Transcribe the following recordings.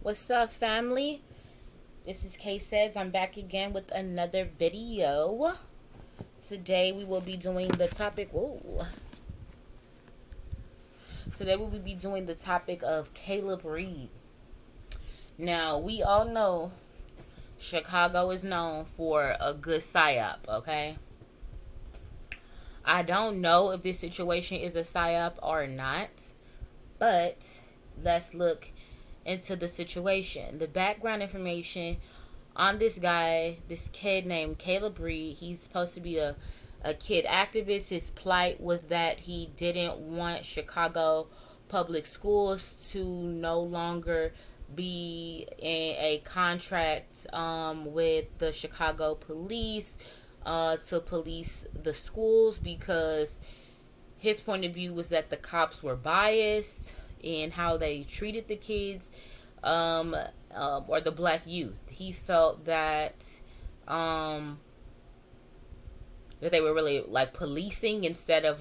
What's up, family? This is Kay Says. I'm back again with another video. Today we will be doing the topic. Whoa. Today we will be doing the topic of Caleb Reed. Now we all know Chicago is known for a good psyop. Okay. I don't know if this situation is a psyop or not, but let's look into the situation. The background information on this guy, this kid named Caleb Reed. He's supposed to be a kid activist. His plight was that he didn't want Chicago public schools to no longer be in a contract with the Chicago police to police the schools, because his point of view was that the cops were biased in how they treated the kids or the black youth. He felt that that they were really like policing instead of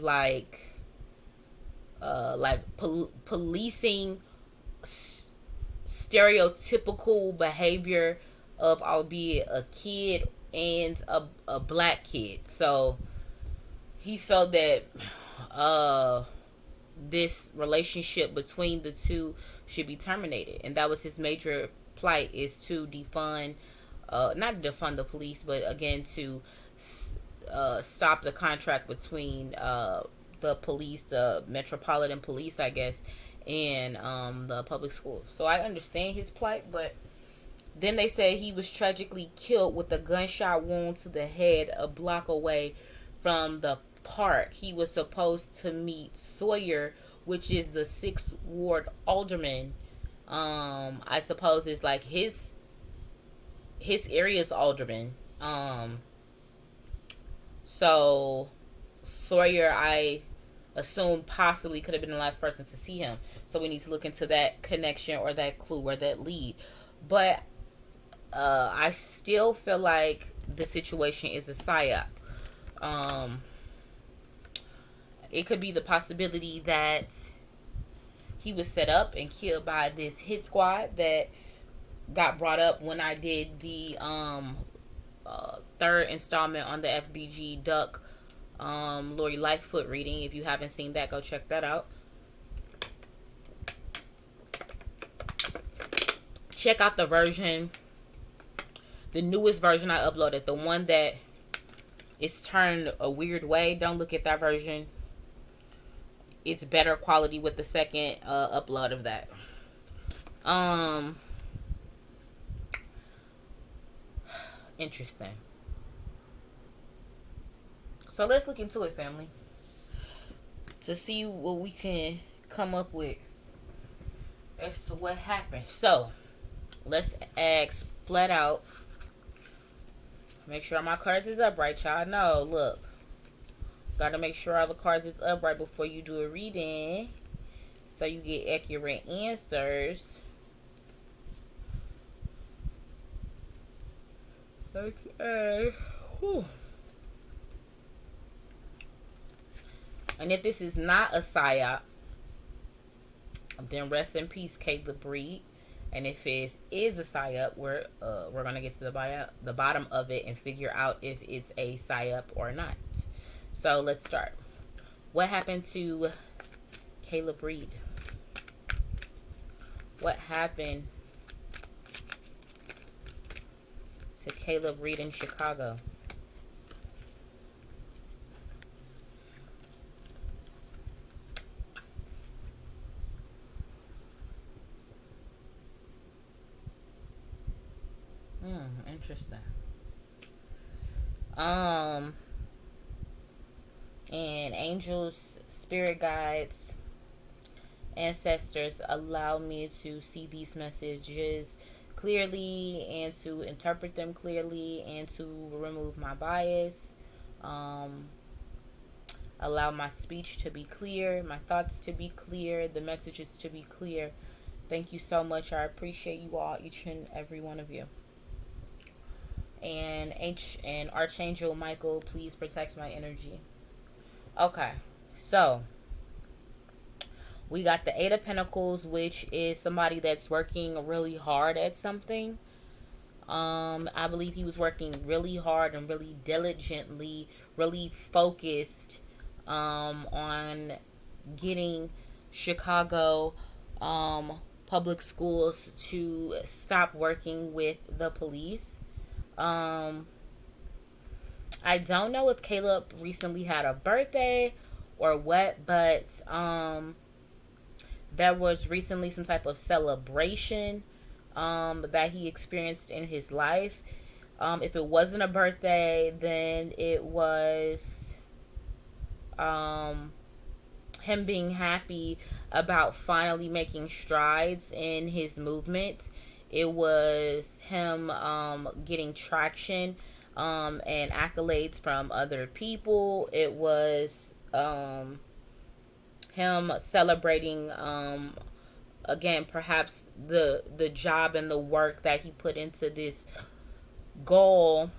policing stereotypical behavior of, albeit a kid and a black kid. So he felt that this relationship between the two should be terminated, and that was his major plight, is to defund, not defund the police, but again to stop the contract between the police, the Metropolitan Police, I guess, and the public schools. So I understand his plight, but then they say he was tragically killed with a gunshot wound to the head a block away from the park. He was supposed to meet Sawyer, which is the 6th Ward alderman. I suppose it's like his area's alderman. So Sawyer, I assume, possibly could have been the last person to see him. So we need to look into that connection or that clue or that lead. But I still feel like the situation is a psyop. It could be the possibility that he was set up and killed by this hit squad that got brought up when I did the third installment on the FBG Duck Lori Lightfoot reading. If you haven't seen that, go check that out. Check out the version, the newest version I uploaded, the one that is turned a weird way. Don't look at that version. It's better quality with the second upload of that. Interesting. So let's look into it, family, to see what we can come up with as to what happened. So let's ask flat out. Make sure my cards is up right, y'all. No, look. Gotta make sure all the cards is up right before you do a reading, so you get accurate answers. Okay. Whew. And if this is not a psyop, then rest in peace, Caleb Reed. And if it is a psyop, we're gonna get to the bottom of it and figure out if it's a psyop or not. So let's start. What happened to Caleb Reed? What happened to Caleb Reed in Chicago? Interesting. And angels, spirit guides, ancestors, allow me to see these messages clearly and to interpret them clearly and to remove my bias. Allow my speech to be clear, my thoughts to be clear, the messages to be clear. Thank you so much. I appreciate you all, each and every one of you. And Archangel Michael, please protect my energy. Okay, so We got the Eight of Pentacles, which is somebody that's working really hard at something. I believe he was working really hard and really diligently, really focused on getting Chicago public schools to stop working with the police. I don't know if Caleb recently had a birthday or what, but there was recently some type of celebration that he experienced in his life. If it wasn't a birthday, then it was him being happy about finally making strides in his movements. It was him getting traction and accolades from other people. It was him celebrating again, perhaps the job and the work that he put into this goal,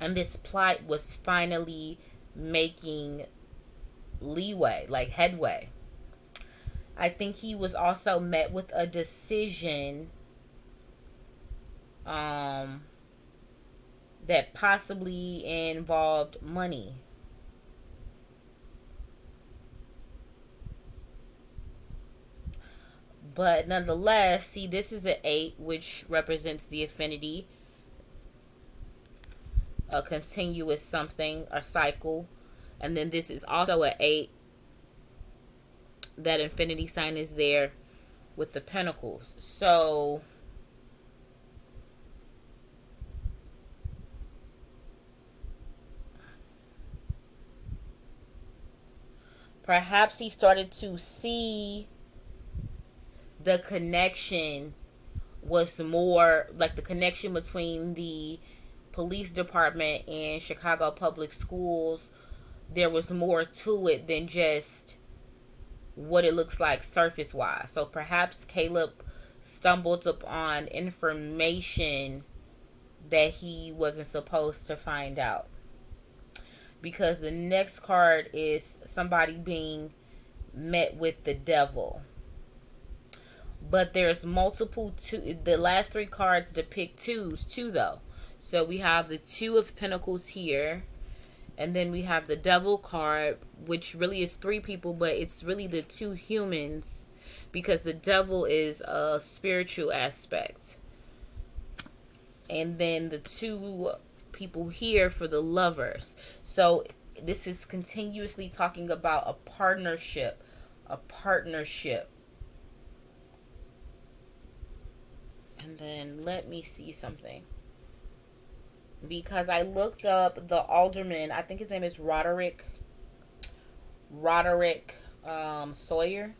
and this plight was finally making leeway, like headway. I think he was also met with a decision that possibly involved money. But nonetheless, see, this is an 8, which represents the affinity, a continuous something, a cycle. And then this is also an 8. That infinity sign is there with the pentacles. So perhaps he started to see the connection was more like the connection between the police department and Chicago public schools. There was more to it than just what it looks like surface wise. So perhaps Caleb stumbled upon information that he wasn't supposed to find out. Because the next card is somebody being met with the devil. But there's multiple two. The last 3 cards depict twos too, though. So we have the 2 of Pentacles here. And then we have the devil card, which really is 3 people, but it's really the 2 humans. Because the devil is a spiritual aspect. And then the 2 people here for the lovers. So this is continuously talking about a partnership. A partnership. And then let me see something. Because I looked up the alderman. I think his name is Roderick Sawyer.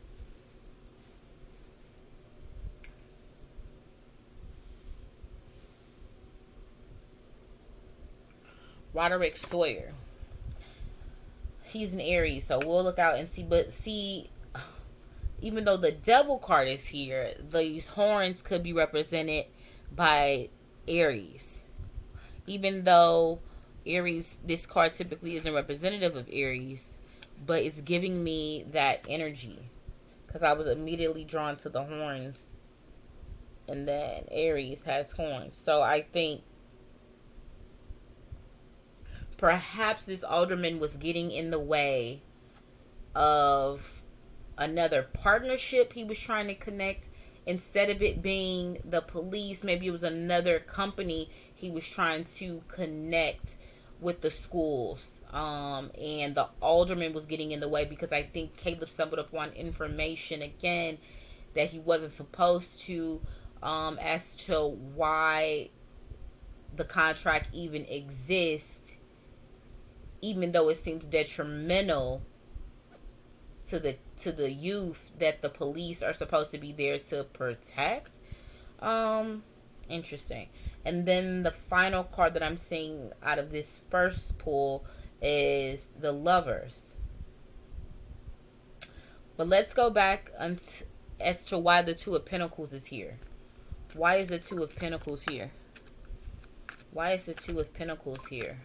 Roderick Sawyer. He's an Aries, so we'll look out and see. But see, even though the devil card is here, these horns could be represented by Aries. Even though Aries, this card typically isn't representative of Aries, but it's giving me that energy. Because I was immediately drawn to the horns. And then Aries has horns. So I think perhaps this alderman was getting in the way of another partnership he was trying to connect. Instead of it being the police, maybe it was another company he was trying to connect with the schools. And the alderman was getting in the way because I think Caleb stumbled upon information again that he wasn't supposed to, as to why the contract even exists, even though it seems detrimental to the youth that the police are supposed to be there to protect. Interesting. And then the final card that I'm seeing out of this first pull is the lovers. But let's go back as to why the 2 of Pentacles is here. Why is the 2 of Pentacles here? Why is the 2 of Pentacles here?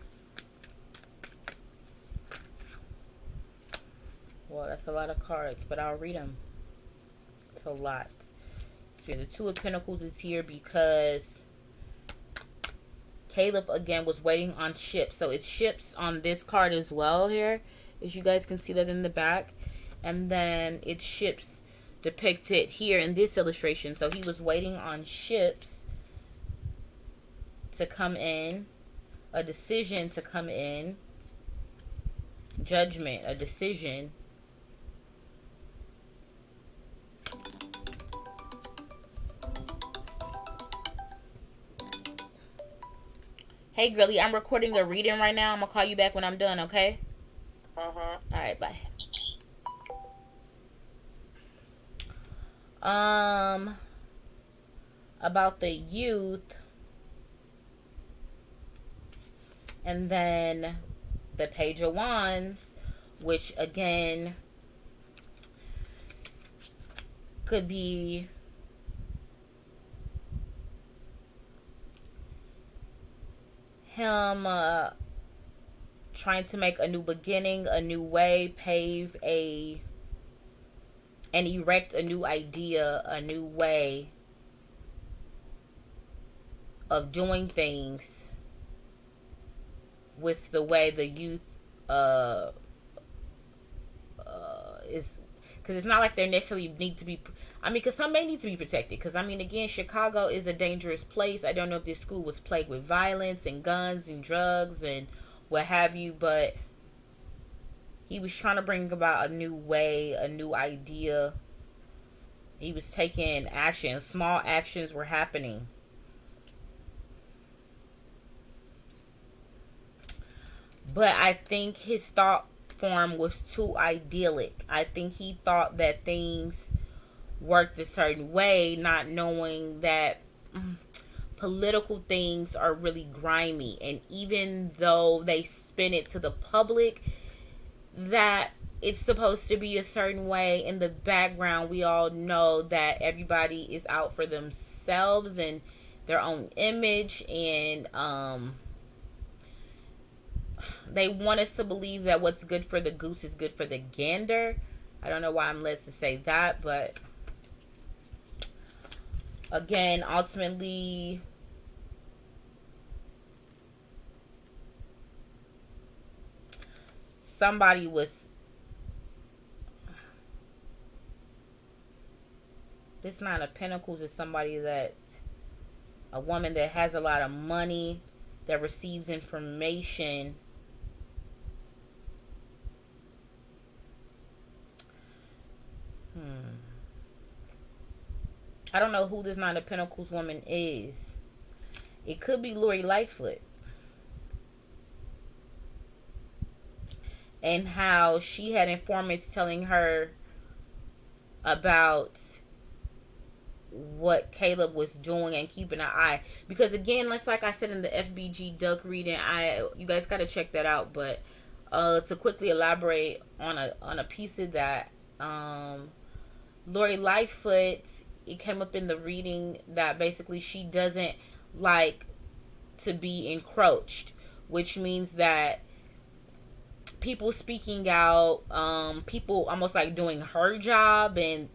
Well, that's a lot of cards, but I'll read them. a lot. So the Two of Pentacles is here because Caleb, again, was waiting on ships. So it's ships on this card as well here. As you guys can see that in the back. And then it's ships depicted here in this illustration. So he was waiting on ships to come in. A decision to come in. Judgment, a decision. Hey, girlie, I'm recording a reading right now. I'm going to call you back when I'm done, okay? Uh-huh. All right, bye. About the youth. And then the Page of Wands, which, again, could be him trying to make a new beginning, a new way, pave and erect a new idea, a new way of doing things with the way the youth is, because it's not like they necessarily need to be, I mean, because some may need to be protected, because I mean, again, Chicago is a dangerous place. I don't know if this school was plagued with violence and guns and drugs and what have you, but he was trying to bring about a new way, a new idea. He was taking action. Small actions were happening. But I think his thought form was too idyllic. I think he thought that things worked a certain way, not knowing that political things are really grimy. And even though they spin it to the public that it's supposed to be a certain way, in the background we all know that everybody is out for themselves and their own image, and they want us to believe that what's good for the goose is good for the gander. I don't know why I'm led to say that, but again, ultimately, somebody was, this Nine of Pentacles is somebody that, a woman that has a lot of money, that receives information. I don't know who this Nine of Pentacles woman is. It could be Lori Lightfoot. And how she had informants telling her about what Caleb was doing and keeping an eye. Because again, just like I said in the FBG Duck reading, you guys got to check that out. But to quickly elaborate on a piece of that, Lori Lightfoot, it came up in the reading that basically she doesn't like to be encroached, which means that people speaking out, people almost like doing her job, and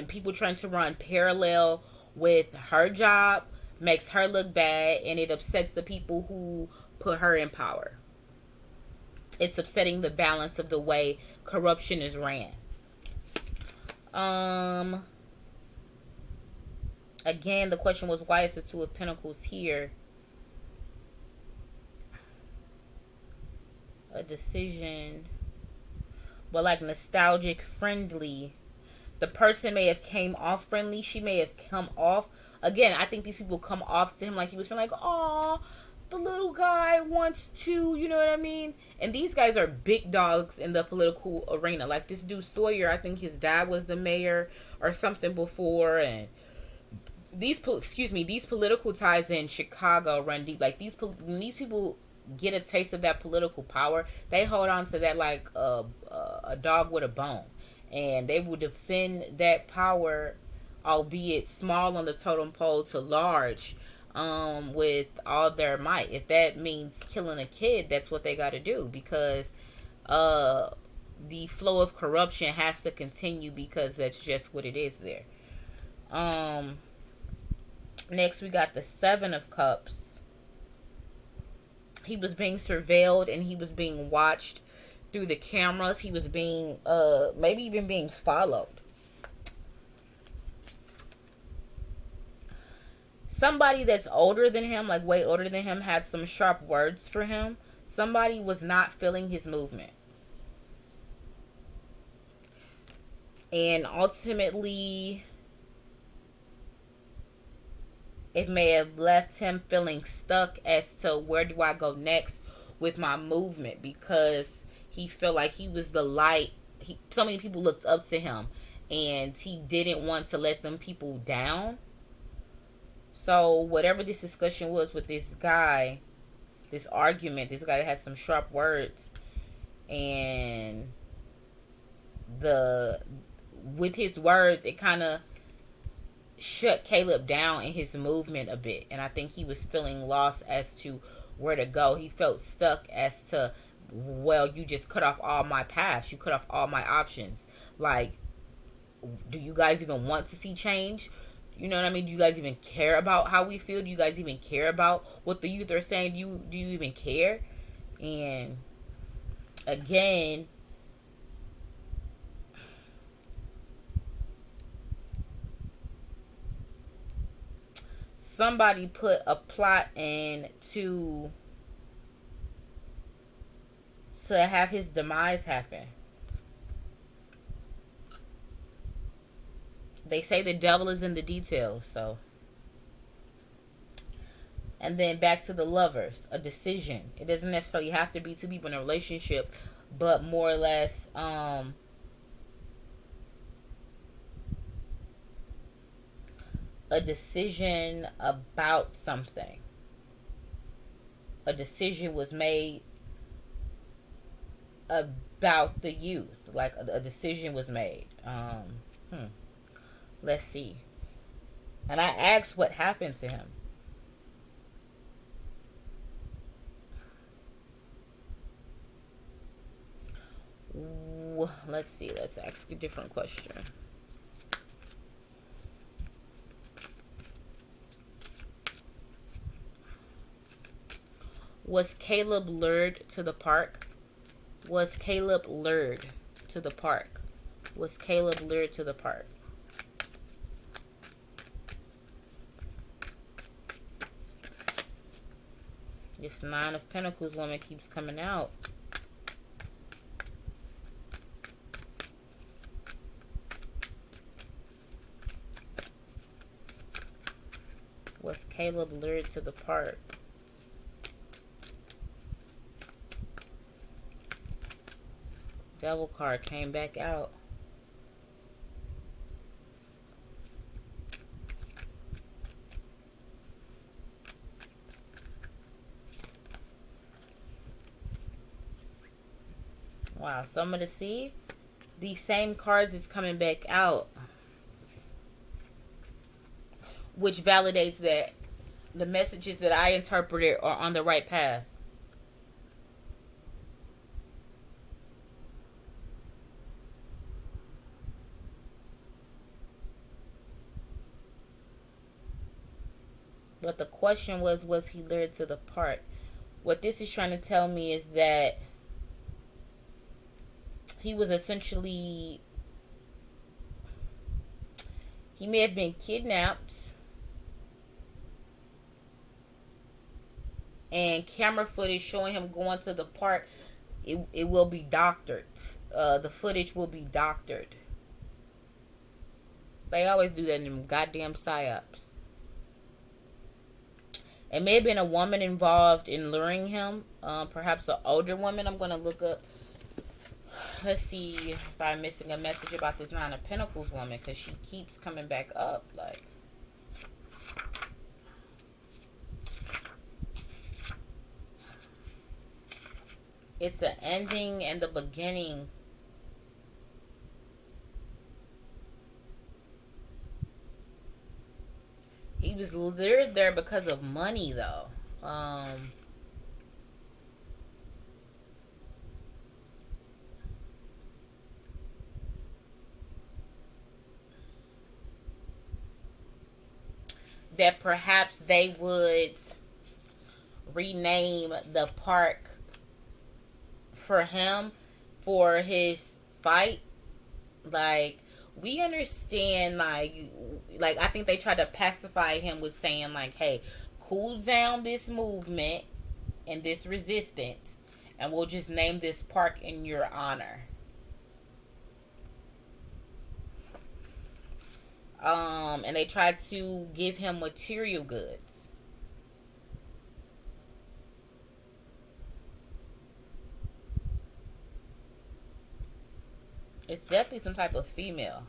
people trying to run parallel with her job makes her look bad, and it upsets the people who put her in power. It's upsetting the balance of the way corruption is ran. Again, the question was, why is the Two of Pentacles here? A decision, but like nostalgic, friendly. The person may have came off friendly. She may have come off. Again, I think these people come off to him like he was feeling like, oh, the little guy wants to, you know what I mean? And these guys are big dogs in the political arena. Like this dude Sawyer, I think his dad was the mayor or something before, and these political ties in Chicago run deep. Like these people get a taste of that political power, they hold on to that like a dog with a bone, and they will defend that power, albeit small on the totem pole to large, with all their might. If that means killing a kid, that's what they got to do, because the flow of corruption has to continue because that's just what it is there. Next we got the Seven of Cups. He was being surveilled and he was being watched through the cameras. He was being maybe even being followed. Somebody that's older than him, like way older than him, had some sharp words for him. Somebody was not feeling his movement. And ultimately, it may have left him feeling stuck as to where do I go next with my movement, because he felt like he was the light. So many people looked up to him and he didn't want to let them people down. So whatever this discussion was with this guy, this argument, this guy that had some sharp words, and with his words, it kind of shut Caleb down in his movement a bit. And I think he was feeling lost as to where to go. He felt stuck as to, well, you just cut off all my paths. You cut off all my options. Like, do you guys even want to see change? You know what I mean? Do you guys even care about how we feel? Do you guys even care about what the youth are saying? Do you even care? And again, somebody put a plot in to have his demise happen. They say the devil is in the details, so. And then back to the Lovers, a decision. It doesn't necessarily have to be two people in a relationship, but more or less, a decision about something. A decision was made about the youth. Like a decision was made. Let's see. And I asked what happened to him. Let's see. Let's ask a different question. Was Caleb lured to the park? Was Caleb lured to the park? Was Caleb lured to the park? This Nine of Pentacles woman keeps coming out. Was Caleb lured to the park? Devil card came back out. Wow, so I'm going to see these same cards is coming back out, which validates that the messages that I interpreted are on the right path. But the question was he lured to the park? What this is trying to tell me is that he was essentially, he may have been kidnapped, and camera footage showing him going to the park, it will be doctored. The footage will be doctored. They always do that in them goddamn psyops. It may have been a woman involved in luring him, perhaps an older woman. I'm going to look up. Let's see if I'm missing a message about this Nine of Pentacles woman, because she keeps coming back up. Like, it's the ending and the beginning. He was lured there because of money, though. that perhaps they would rename the park for him for his fight. Like, we understand, like I think they tried to pacify him with saying like, hey, cool down this movement and this resistance, and we'll just name this park in your honor. And they tried to give him material goods. It's definitely some type of female.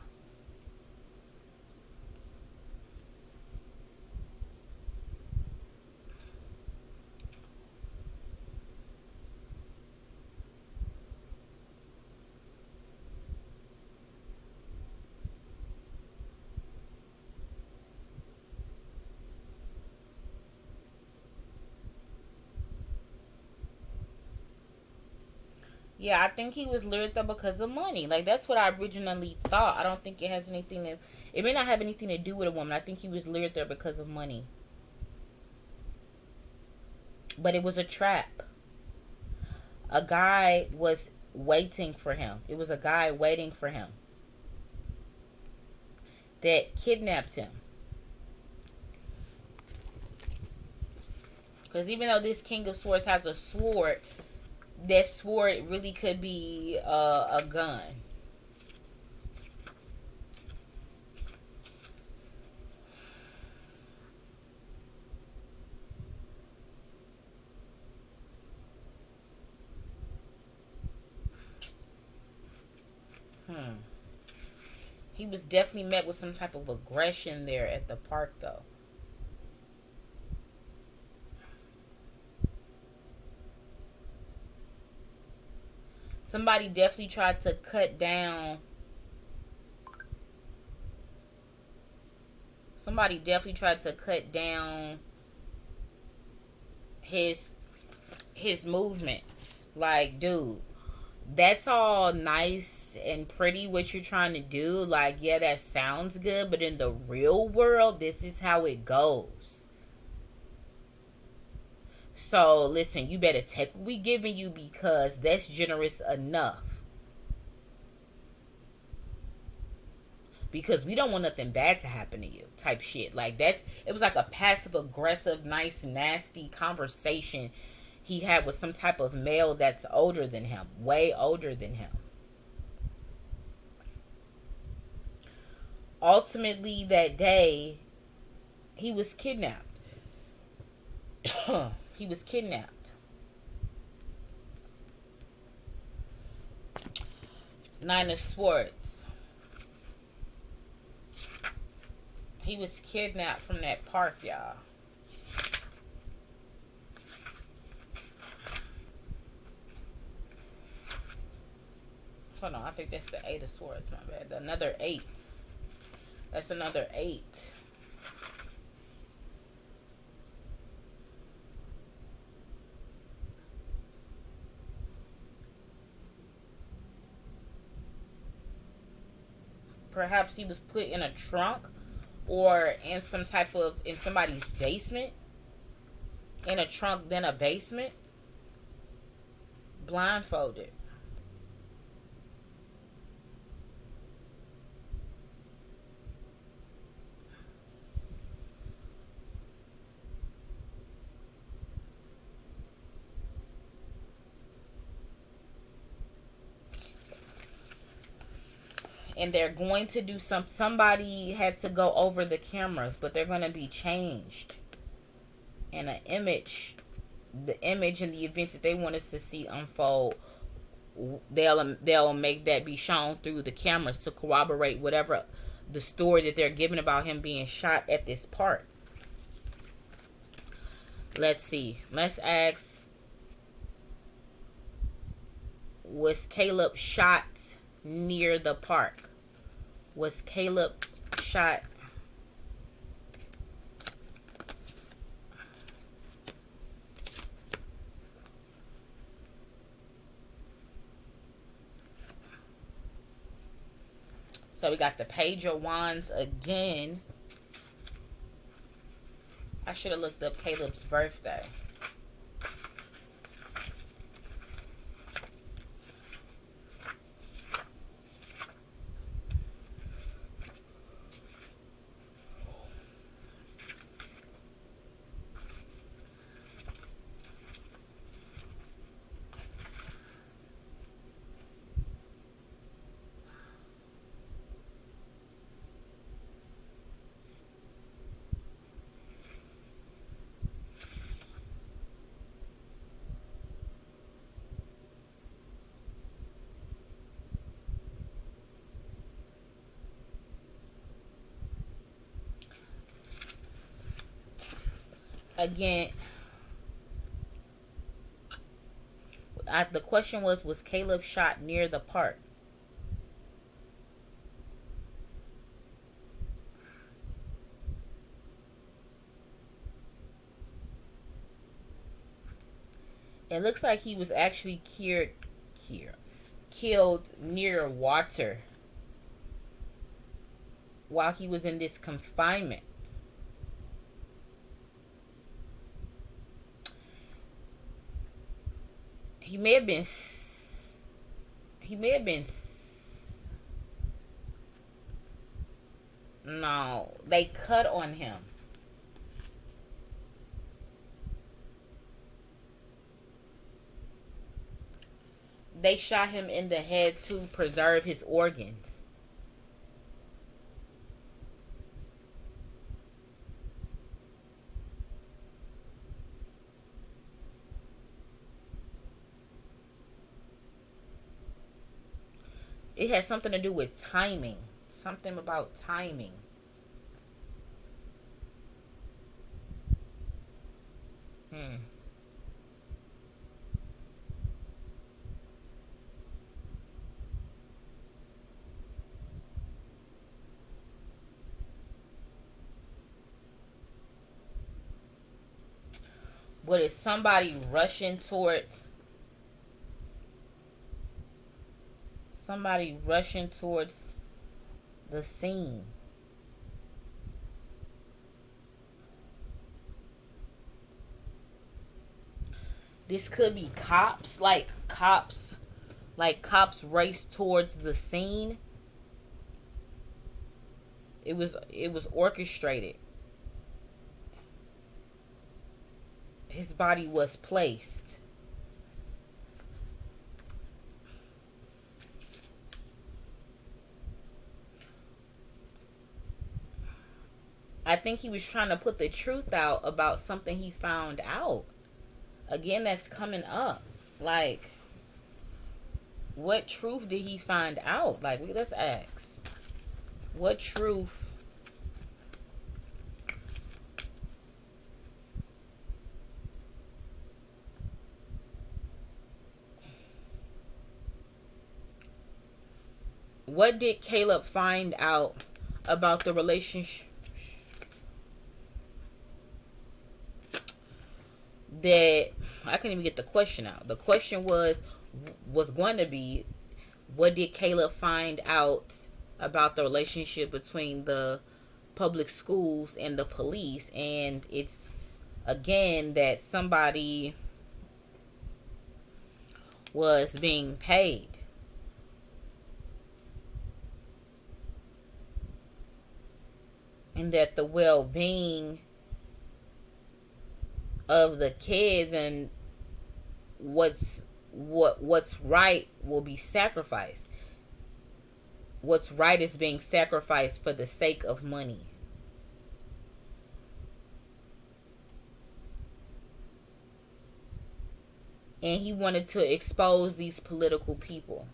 Yeah, I think he was lured there because of money. Like, that's what I originally thought. I don't think it has anything to. It may not have anything to do with a woman. I think he was lured there because of money. But it was a trap. A guy was waiting for him. It was a guy waiting for him that kidnapped him. Because even though this King of Swords has a sword, that sword really could be a gun. He was definitely met with some type of aggression there at the park, though. Somebody definitely tried to cut down. Somebody definitely tried to cut down his movement. Like, dude, that's all nice and pretty what you're trying to do. Like, yeah, that sounds good, but in the real world, this is how it goes. So, listen, you better take what we giving you because that's generous enough. Because we don't want nothing bad to happen to you type shit. Like, it was like a passive aggressive, nice, nasty conversation he had with some type of male that's older than him, way older than him. Ultimately, that day, he was kidnapped. He was kidnapped. Nine of Swords. He was kidnapped from that park, y'all. Hold on, I think that's the Eight of Swords, my bad. Another 8. That's another 8. Perhaps he was put in a trunk or in some type of, in somebody's basement. In a trunk, then a basement. Blindfolded. And they're going to do somebody had to go over the cameras, but they're going to be changed. And an image, the image and the events that they want us to see unfold, they'll make that be shown through the cameras to corroborate whatever the story that they're giving about him being shot at this park. Let's see. Let's ask, was Caleb shot near the park? Was Caleb shot? So we got the Page of Wands again. I should have looked up Caleb's birthday. Again, the question was Caleb shot near the park? It looks like he was actually killed near water while he was in this confinement. He may have been. No, they cut on him. They shot him in the head to preserve his organs. It has something to do with timing. Something about timing. Hmm. What is somebody rushing towards? Somebody rushing towards the scene. This could be cops, like cops race towards the scene. It was orchestrated. His body was placed. I think he was trying to put the truth out about something he found out. Again, that's coming up. Like, what truth did he find out? Like, let's ask. What truth? What did Caleb find out about the relationship that I couldn't even get the question out. The question was going to be, what did Caleb find out about the relationship between the public schools and the police? And it's again that somebody was being paid. And that the well-being of the kids and what's right will be sacrificed. What's right is being sacrificed for the sake of money. And he wanted to expose these political people.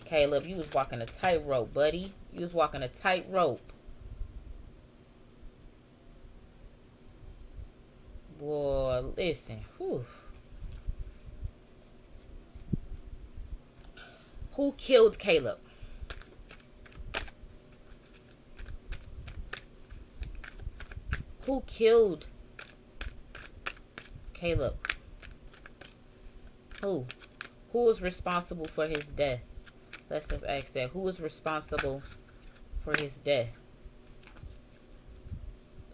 Caleb, you was walking a tightrope, buddy. You was walking a tightrope. Boy, listen. Whew. Who killed Caleb? Who killed Caleb? Who? Who was responsible for his death? Let's just ask that. Who was responsible for his death?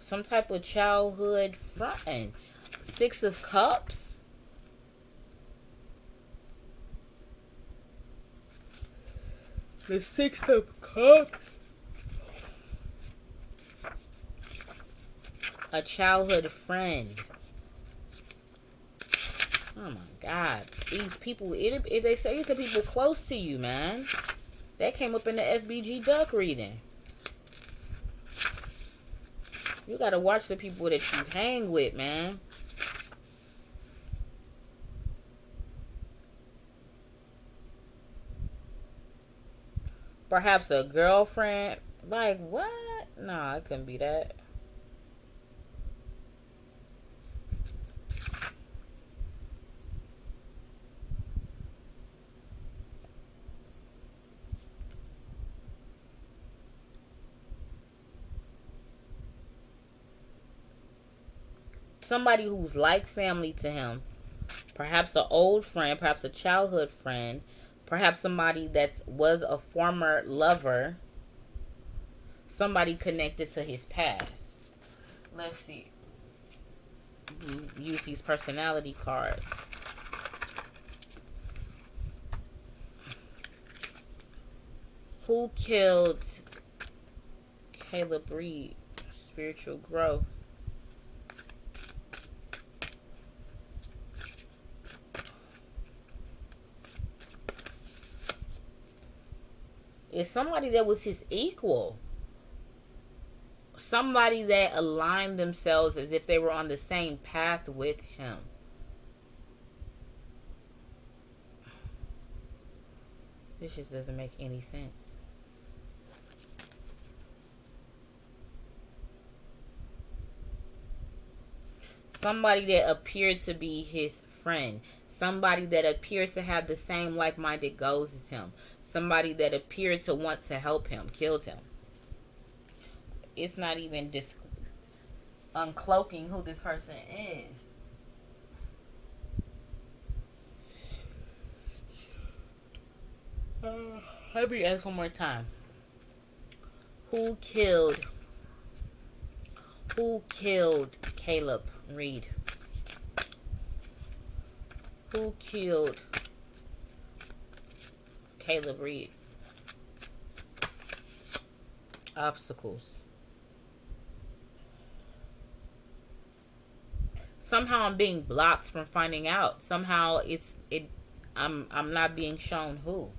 Some type of childhood friend. Six of Cups. The Six of Cups. A childhood friend. Oh my God. These people, if they say it's the people close to you, man. That came up in the FBG Duck reading. You gotta watch the people that you hang with, man. Perhaps a girlfriend. Like, what? Nah, it couldn't be that. Somebody who's like family to him. Perhaps an old friend, perhaps a childhood friend, perhaps somebody that was a former lover, somebody connected to his past. Let's see. Use these personality cards. Who killed Caleb Reed? Spiritual growth. It's somebody that was his equal. Somebody that aligned themselves as if they were on the same path with him. This just doesn't make any sense. Somebody that appeared to be his friend. Somebody that appeared to have the same like-minded goals as him. Somebody that appeared to want to help him, killed him. It's not even uncloaking who this person is. Let me ask one more time. Who killed Caleb Reed? Who killed Caleb Reed? Obstacles. Somehow I'm being blocked from finding out. Somehow I'm not being shown who.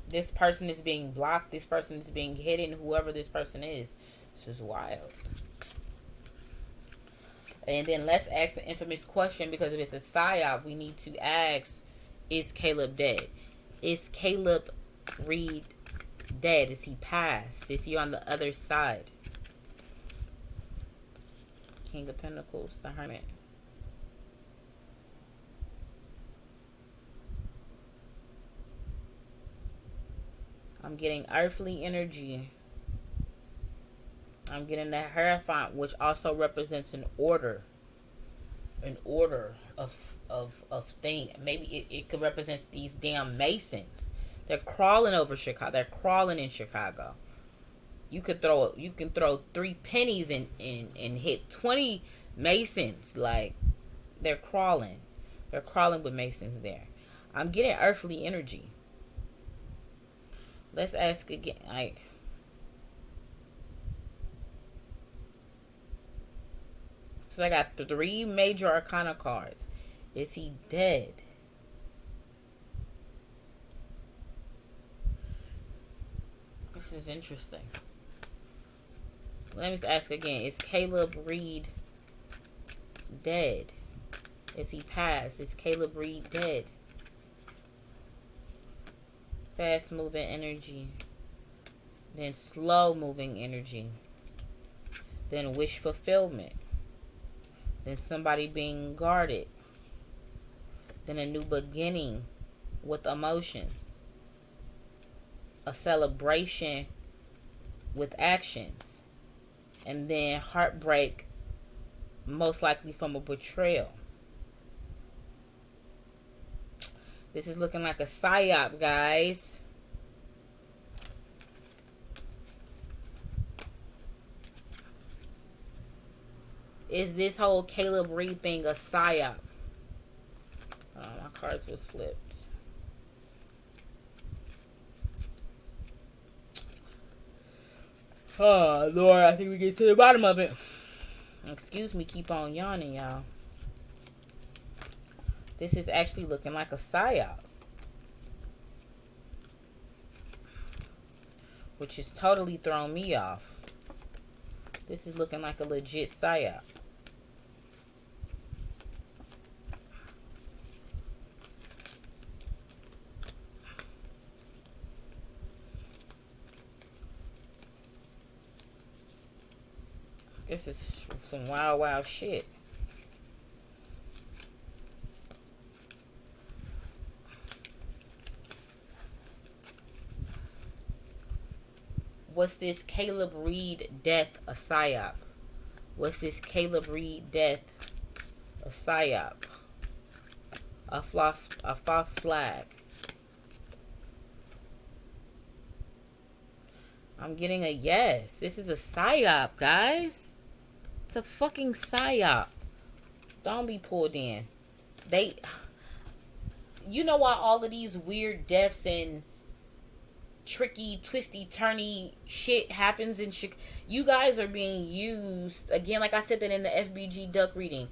This person is being blocked. This person is being hidden. Whoever this person is. This is wild. And then let's ask the infamous question, because if it's a psyop, we need to ask, is Caleb dead? Is Caleb Reed dead? Is he passed? Is he on the other side? King of Pentacles, the Hermit. I'm getting earthly energy. I'm getting the Hierophant, which also represents an order. An order of things. Maybe it could represent these damn Masons. They're crawling over Chicago. They're crawling in Chicago. You can throw 3 pennies and hit 20 Masons. Like, they're crawling. They're crawling with Masons there. I'm getting earthly energy. Let's ask again, like, so I got 3 major arcana cards. Is he dead? This is interesting. Let me ask again. Is Caleb Reed dead? Is he passed? Is Caleb Reed dead? Fast moving energy. Then slow moving energy. Then wish fulfillment. Then somebody being guarded. Then a new beginning with emotions. A celebration with actions. And then heartbreak, most likely from a betrayal. This is looking like a psyop, guys. Is this whole Caleb Reed thing a psyop? Oh, my cards was flipped. Oh, Lord, I think we get to the bottom of it. Excuse me, keep on yawning, y'all. This is actually looking like a psyop. Which has totally thrown me off. This is looking like a legit psyop. This is some wild, wild shit. Was this Caleb Reed death a psyop? Was this Caleb Reed death a psyop? A false flag? I'm getting a yes. This is a psyop, guys. It's a fucking psyop. Don't be pulled in. You know why all of these weird deaths and tricky, twisty, turny shit happens in Chicago? You guys are being used again, like I said that in the FBG duck reading.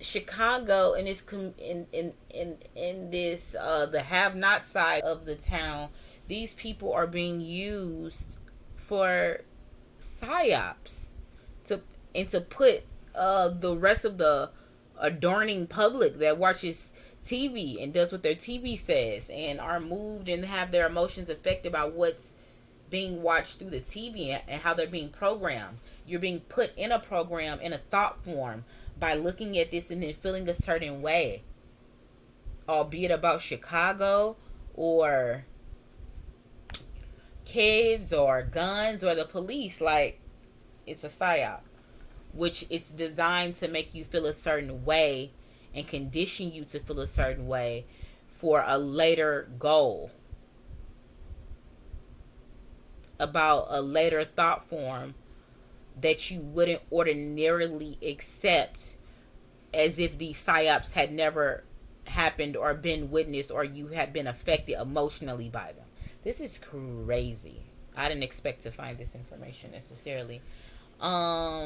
Chicago in this in this the have-not side of the town, these people are being used for psyops to put the rest of the adorning public that watches TV and does what their TV says and are moved and have their emotions affected by what's being watched through the TV and how they're being programmed. You're being put in a program in a thought form by looking at this and then feeling a certain way, albeit about Chicago or kids or guns or the police. Like, it's a psyop, which it's designed to make you feel a certain way and condition you to feel a certain way for a later goal, about a later thought form that you wouldn't ordinarily accept as if these psyops had never happened or been witnessed or you had been affected emotionally by them. This is crazy. I didn't expect to find this information necessarily. Wow.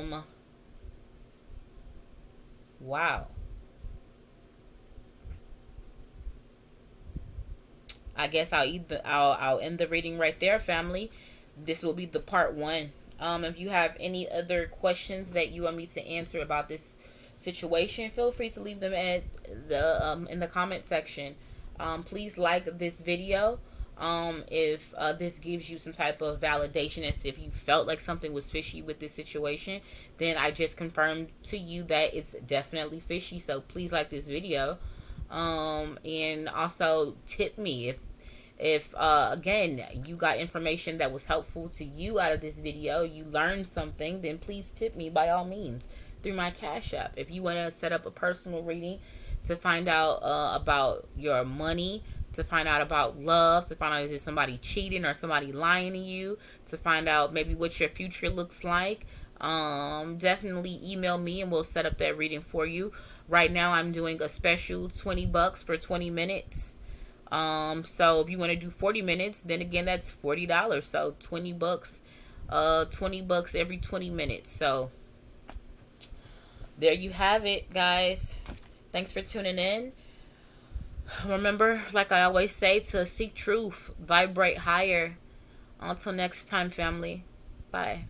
I guess I'll end the reading right there, family. This will be the part 1. If you have any other questions that you want me to answer about this situation, feel free to leave them at the in the comment section. Please like this video. If this gives you some type of validation as if you felt like something was fishy with this situation, then I just confirmed to you that it's definitely fishy. So please like this video. And also tip me if again you got information that was helpful to you out of this video, you learned something, then please tip me by all means through my Cash App. If you want to set up a personal reading to find out about your money, to find out about love, to find out is there somebody cheating or somebody lying to you, to find out maybe what your future looks like, definitely email me and we'll set up that reading for you. Right now I'm doing a special $20 for 20 minutes. So if you want to do 40 minutes, then again that's $40. So $20, $20 every 20 minutes. So there you have it, guys. Thanks for tuning in. Remember, like I always say, to seek truth, vibrate higher. Until next time, family. Bye.